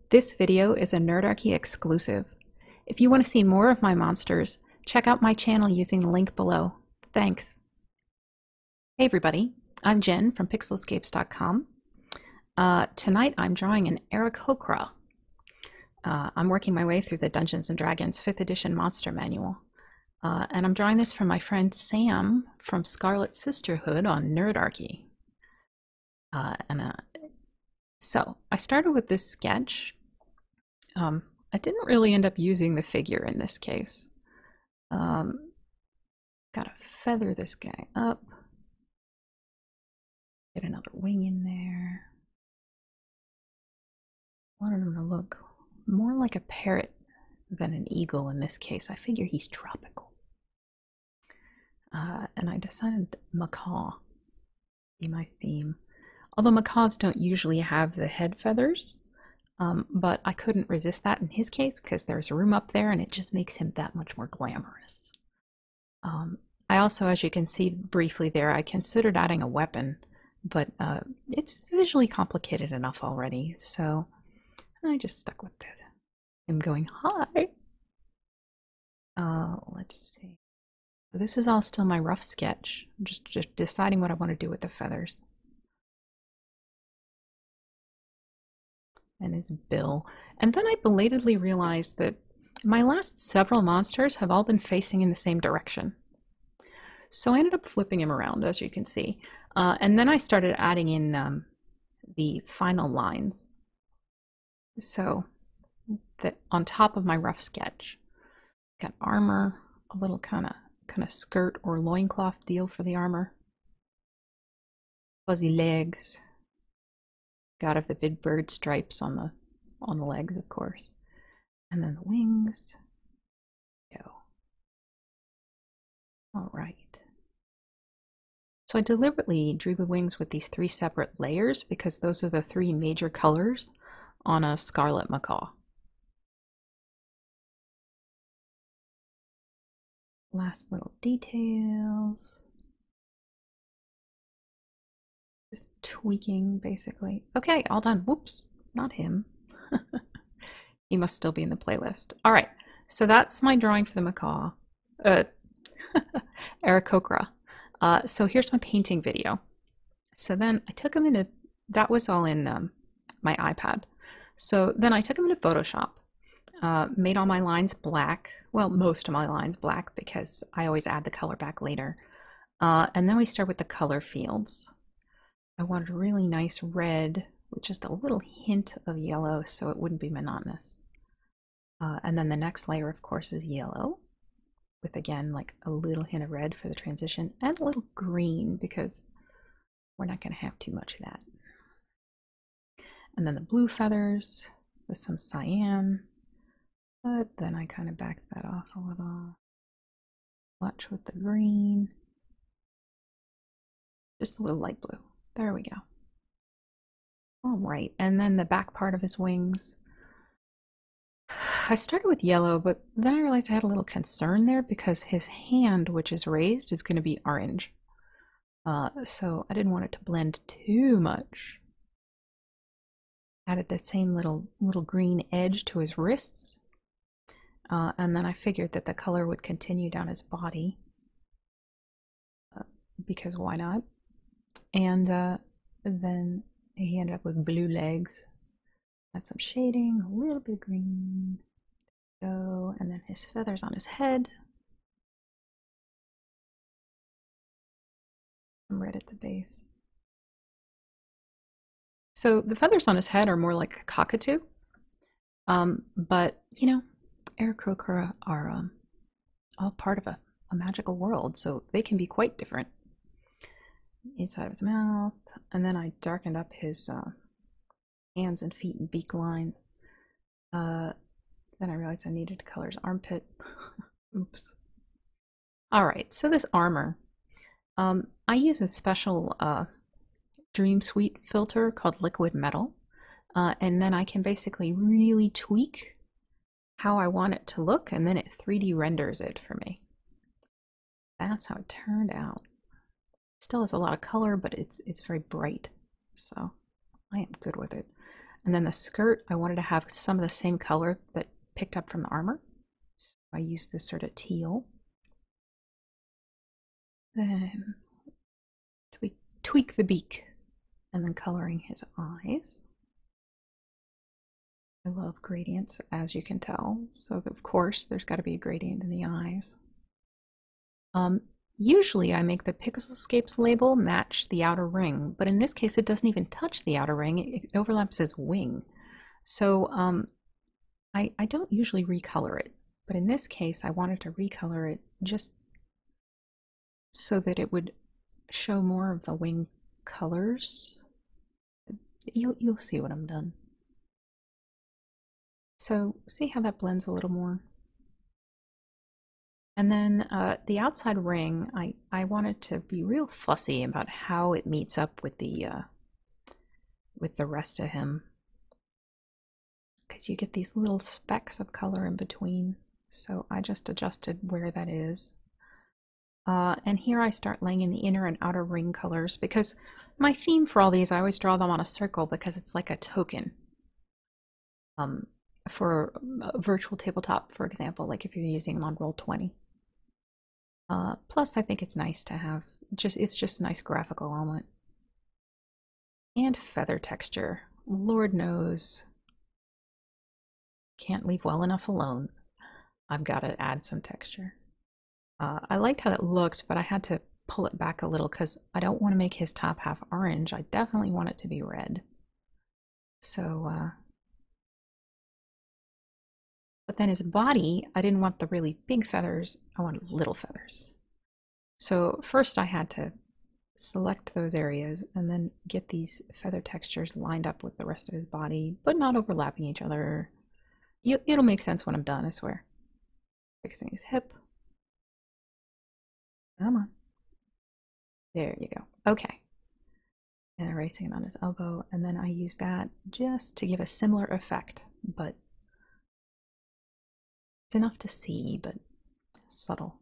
This video is a Nerdarchy exclusive. If you want to see more of my monsters, check out my channel using the link below. Thanks. Hey everybody, I'm Jen from pixelscapes.com. Tonight I'm drawing an Aarakocra. I'm working my way through the Dungeons & Dragons 5th edition monster manual. And I'm drawing this from my friend Sam from Scarlet Sisterhood on Nerdarchy. So I started with this sketch. I didn't really end up using the figure in this case. Gotta feather this guy up. Get another wing in there. I wanted him to look more like a parrot than an eagle in this case. I figure he's tropical. And I decided macaw be my theme. Although macaws don't usually have the head feathers, but I couldn't resist that in his case because there's room up there and it just makes him that much more glamorous. I also, as you can see briefly there, I considered adding a weapon, but it's visually complicated enough already, so I just stuck with it. I'm going high. Let's see. This is all still my rough sketch. I'm just deciding what I want to do with the feathers. And his bill. And then I belatedly realized that my last several monsters have all been facing in the same direction. So I ended up flipping him around, as you can see. And then I started adding in the final lines. So that on top of my rough sketch, got armor, a little kind of skirt or loincloth deal for the armor. Fuzzy legs. Got of the big bird stripes on the legs, of course. And then the wings. Go. All right. So I deliberately drew the wings with these 3 separate layers because those are the 3 major colors on a scarlet macaw. Last little details. Just tweaking, basically. Okay, all done. Whoops, not him. He must still be in the playlist. All right, so that's my drawing for the macaw. Aarakocra. So here's my painting video. So then I took him into, that was all in my iPad. So then I took him into Photoshop, made all my lines black. Well, most of my lines black because I always add the color back later. And then we start with the color fields. I wanted a really nice red with just a little hint of yellow so it wouldn't be monotonous. And then the next layer, of course, is yellow with, again, like a little hint of red for the transition and a little green because we're not going to have too much of that. And then the blue feathers with some cyan, but then I kind of backed that off a little. Watch with the green. Just a little light blue. There we go. All right, and then the back part of his wings. I started with yellow, but then I realized I had a little concern there because his hand, which is raised, is going to be orange. So I didn't want it to blend too much. Added that same little green edge to his wrists. And then I figured that the color would continue down his body. Because why not? And then he ended up with blue legs. Add some shading, a little bit of green. Go, and then his feathers on his head. Some red at the base. So the feathers on his head are more like a cockatoo. But, you know, Aarakocra are all part of a magical world, so they can be quite different. Inside of his mouth, and then I darkened up his hands and feet and beak lines. Then I realized I needed to color his armpit. Oops. All right, so this armor. I use a special Dream Suite filter called Liquid Metal, and then I can basically really tweak how I want it to look, and then it 3D renders it for me. That's how it turned out. Still has a lot of color, but it's very bright, so I am good with it. And then the skirt, I wanted to have some of the same color that picked up from the armor. So I used this sort of teal. Then tweak the beak, and then coloring his eyes. I love gradients, as you can tell, so of course there's got to be a gradient in the eyes. Usually I make the Pixel Scapes label match the outer ring, but in this case it doesn't even touch the outer ring, it overlaps his wing. So I don't usually recolor it, but in this case I wanted to recolor it just so that it would show more of the wing colors. You'll see what I'm done. So see how that blends a little more? And then the outside ring, I wanted to be real fussy about how it meets up with the rest of him, because you get these little specks of color in between. So I just adjusted where that is. And here I start laying in the inner and outer ring colors, because my theme for all these, I always draw them on a circle because it's like a token. For a virtual tabletop, for example, like if you're using them on Roll20. Plus, I think it's nice to have, it's just a nice graphical element. And feather texture. Lord knows, can't leave well enough alone. I've got to add some texture. I liked how it looked, but I had to pull it back a little because I don't want to make his top half orange. I definitely want it to be red. So, but then his body, I didn't want the really big feathers, I wanted little feathers. So first I had to select those areas and then get these feather textures lined up with the rest of his body, but not overlapping each other. It'll make sense when I'm done, I swear. Fixing his hip. Come on. There you go. Okay. And erasing it on his elbow, and then I use that just to give a similar effect, but it's enough to see, but subtle.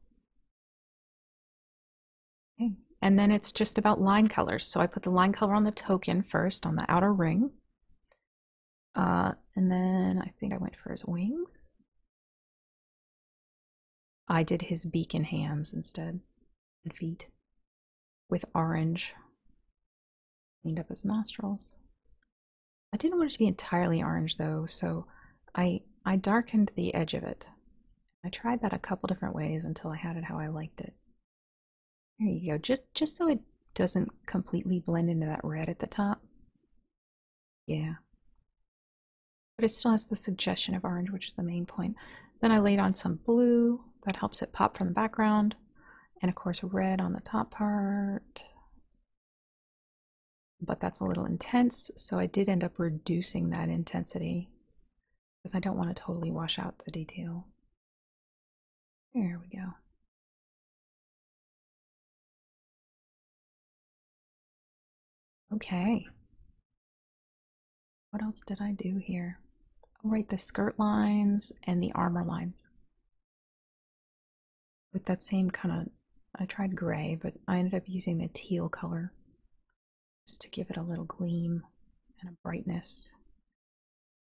Okay. And then it's just about line colors. So I put the line color on the token first, on the outer ring. And then I think I went for his wings. I did his beak and hands instead, and feet, with orange. Cleaned up his nostrils. I didn't want it to be entirely orange though, so I darkened the edge of it. I tried that a couple different ways until I had it how I liked it. There you go, just so it doesn't completely blend into that red at the top. Yeah. But it still has the suggestion of orange, which is the main point. Then I laid on some blue, that helps it pop from the background. And of course red on the top part. But that's a little intense, so I did end up reducing that intensity because I don't want to totally wash out the detail. There we go. Okay. What else did I do here? I'll write the skirt lines and the armor lines with that same kind of, I tried gray, but I ended up using the teal color just to give it a little gleam and a brightness.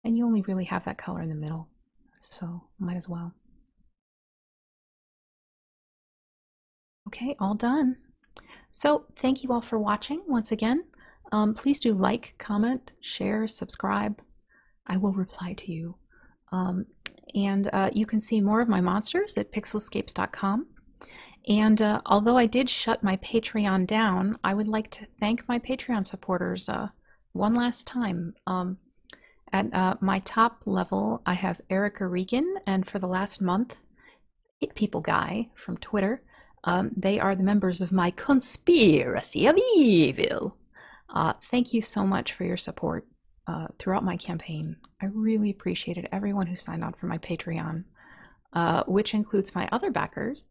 And you only really have that color in the middle, so might as well. Okay, all done. So thank you all for watching once again. Please do like, comment, share, subscribe. I will reply to you. And you can see more of my monsters at pixelscapes.com. And although I did shut my Patreon down, I would like to thank my Patreon supporters one last time. At my top level, I have Aarakocra, and for the last month, It People Guy from Twitter. They are the members of my Conspiracy of Evil. Thank you so much for your support throughout my campaign. I really appreciated everyone who signed on for my Patreon, which includes my other backers,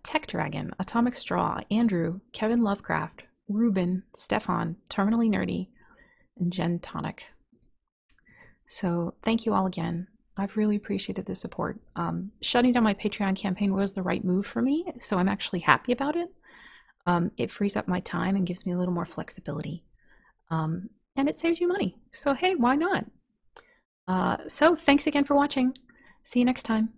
Tech Dragon, Atomic Straw, Andrew, Kevin Lovecraft, Ruben, Stefan, Terminally Nerdy, and Jen Tonic. So thank you all again. I've really appreciated the support. Shutting down my Patreon campaign was the right move for me, so I'm actually happy about it. It frees up my time and gives me a little more flexibility. and it saves you money. So hey, why not? So thanks again for watching. See you next time.